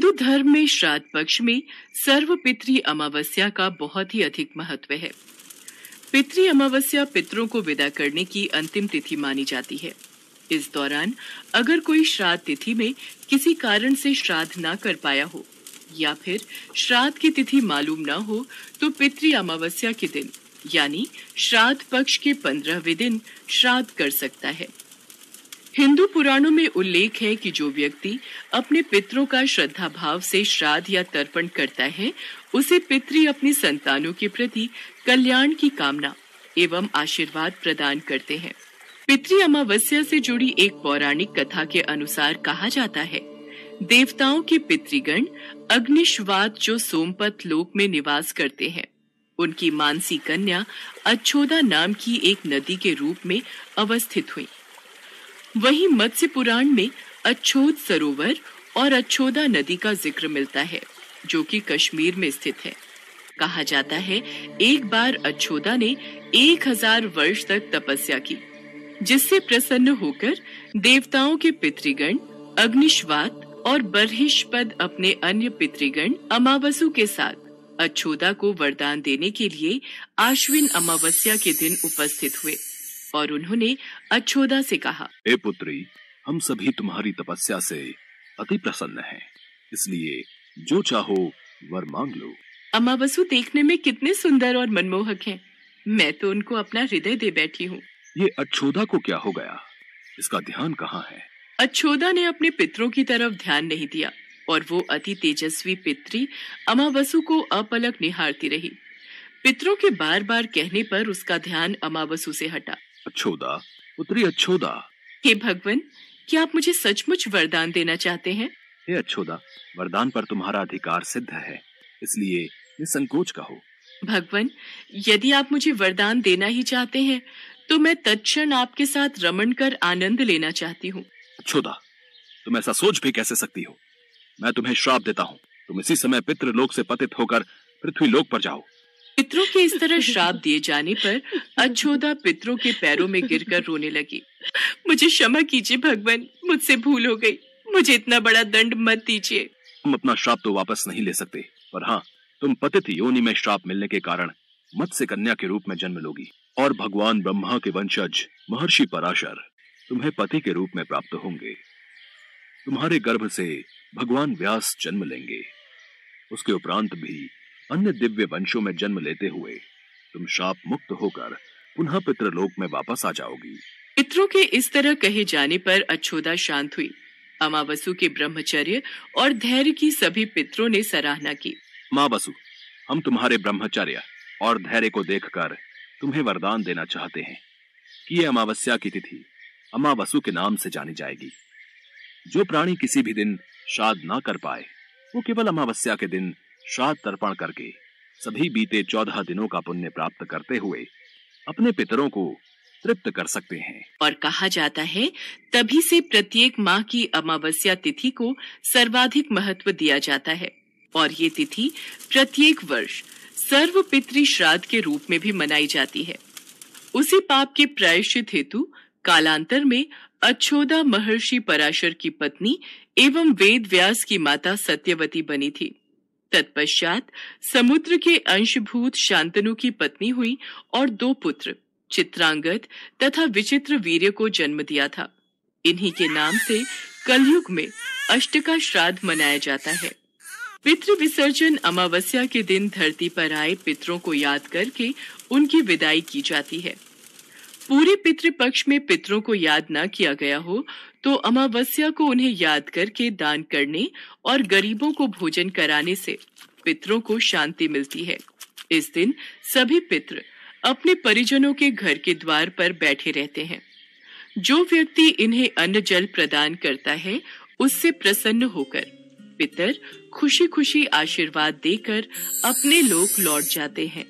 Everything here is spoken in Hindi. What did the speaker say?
हिंदू धर्म में श्राद्ध पक्ष में सर्वपितृ अमावस्या का बहुत ही अधिक महत्व है। पितृ अमावस्या पितरों को विदा करने की अंतिम तिथि मानी जाती है। इस दौरान अगर कोई श्राद्ध तिथि में किसी कारण से श्राद्ध न कर पाया हो या फिर श्राद्ध की तिथि मालूम न हो तो पितृ अमावस्या के दिन यानी श्राद्ध पक्ष के 15वें दिन श्राद्ध कर सकता है। हिंदू पुराणों में उल्लेख है कि जो व्यक्ति अपने पितरों का श्रद्धा भाव से श्राद्ध या तर्पण करता है उसे पितृ अपनी संतानों के प्रति कल्याण की कामना एवं आशीर्वाद प्रदान करते हैं। पितृ अमावस्या से जुड़ी एक पौराणिक कथा के अनुसार कहा जाता है, देवताओं के पितृगण अग्निश्वात जो सोमपत लोक में निवास करते हैं, उनकी मानसी कन्या अच्छोदा नाम की एक नदी के रूप में अवस्थित हुई। वहीं मत्स्य पुराण में अच्छोद सरोवर और अच्छोदा नदी का जिक्र मिलता है, जो कि कश्मीर में स्थित है। कहा जाता है एक बार अच्छोदा ने 1000 वर्ष तक तपस्या की, जिससे प्रसन्न होकर देवताओं के पितृगण अग्निश्वात और बर्हिष्पद अपने अन्य पितृगण अमावसु के साथ अच्छोदा को वरदान देने के लिए आश्विन अमावस्या के दिन उपस्थित हुए और उन्होंने अच्छोदा से कहा, हे पुत्री, हम सभी तुम्हारी तपस्या से अति प्रसन्न हैं, इसलिए जो चाहो वर मांग लो। अमावसु देखने में कितने सुंदर और मनमोहक हैं। मैं तो उनको अपना हृदय दे बैठी हूँ। ये अच्छोदा को क्या हो गया? इसका ध्यान कहाँ है? अच्छोदा ने अपने पितरों की तरफ ध्यान नहीं दिया और वो अति तेजस्वी पितरी अमावसु को अपलक निहारती रही। पितरों के बार बार कहने पर उसका ध्यान अमावसु से हटा। अच्छोदा, पुत्री अच्छोदा। हे भगवान, क्या आप मुझे सचमुच वरदान देना चाहते हैं? हे अच्छोदा, वरदान पर तुम्हारा अधिकार सिद्ध है, इसलिए निसंकोच कहो। भगवान, यदि आप मुझे वरदान देना ही चाहते हैं तो मैं तत्क्षण आपके साथ रमण कर आनंद लेना चाहती हूँ। अच्छोदा, तुम ऐसा सोच भी कैसे सकती हो? मैं तुम्हें श्राप देता हूँ, तुम इसी समय पितृलोक से पतित होकर पृथ्वी लोक पर जाओ। पितरों के इस तरह श्राप दिए जाने पर अच्छोदा पितरों के पैरों में गिरकर रोने लगी। मुझे क्षमा कीजिए भगवान, मुझसे भूल हो गई, मुझे इतना बड़ा दंड मत दीजिए। तुम अपना श्राप तो वापस नहीं ले सकते, पर हाँ, तुम पतित योनि में श्राप मिलने के कारण मत्स्य कन्या के रूप में जन्म लोगी और भगवान ब्रह्मा के वंशज महर्षि पराशर तुम्हें पति के रूप में प्राप्त होंगे। तुम्हारे गर्भ से भगवान व्यास जन्म लेंगे। उसके उपरांत भी अन्य दिव्य वंशों में जन्म लेते हुए तुम शाप मुक्त होकर पुनः पितृलोक में वापस आ जाओगी। पितरों के इस तरह कहे जाने पर अच्छोदा शांत हुई। अमावसु के ब्रह्मचर्य और धैर्य की सभी पितरों ने सराहना की। अमावसु, हम तुम्हारे ब्रह्मचर्य और धैर्य को देखकर तुम्हें वरदान देना चाहते हैं कि ये अमावस्या की तिथि अमावसु के नाम से जानी जाएगी। जो प्राणी किसी भी दिन श्राद्ध ना कर पाए वो केवल अमावस्या के दिन श्राद्ध तर्पण करके सभी बीते 14 दिनों का पुण्य प्राप्त करते हुए अपने पितरों को तृप्त कर सकते हैं। और कहा जाता है तभी से प्रत्येक माह की अमावस्या तिथि को सर्वाधिक महत्व दिया जाता है और ये तिथि प्रत्येक वर्ष सर्व पितृ श्राद्ध के रूप में भी मनाई जाती है। उसी पाप के प्रायश्चित हेतु कालांतर में अच्छोदा महर्षि पराशर की पत्नी एवं वेद व्यास की माता सत्यवती बनी थी। तत्पश्चात समुद्र के अंशभूत शांतनु की पत्नी हुई और 2 पुत्र चित्रांगद तथा विचित्र वीर्य को जन्म दिया था। इन्हीं के नाम से कलयुग में अष्टका श्राद्ध मनाया जाता है। पितृ विसर्जन अमावस्या के दिन धरती पर आए पितरों को याद करके उनकी विदाई की जाती है। पूरे पितृ पक्ष में पितरों को याद न किया गया हो तो अमावस्या को उन्हें याद करके दान करने और गरीबों को भोजन कराने से पितरों को शांति मिलती है। इस दिन सभी पितृ अपने परिजनों के घर के द्वार पर बैठे रहते हैं। जो व्यक्ति इन्हें अन्न जल प्रदान करता है उससे प्रसन्न होकर पितर खुशी खुशी आशीर्वाद देकर अपने लोक लौट जाते हैं।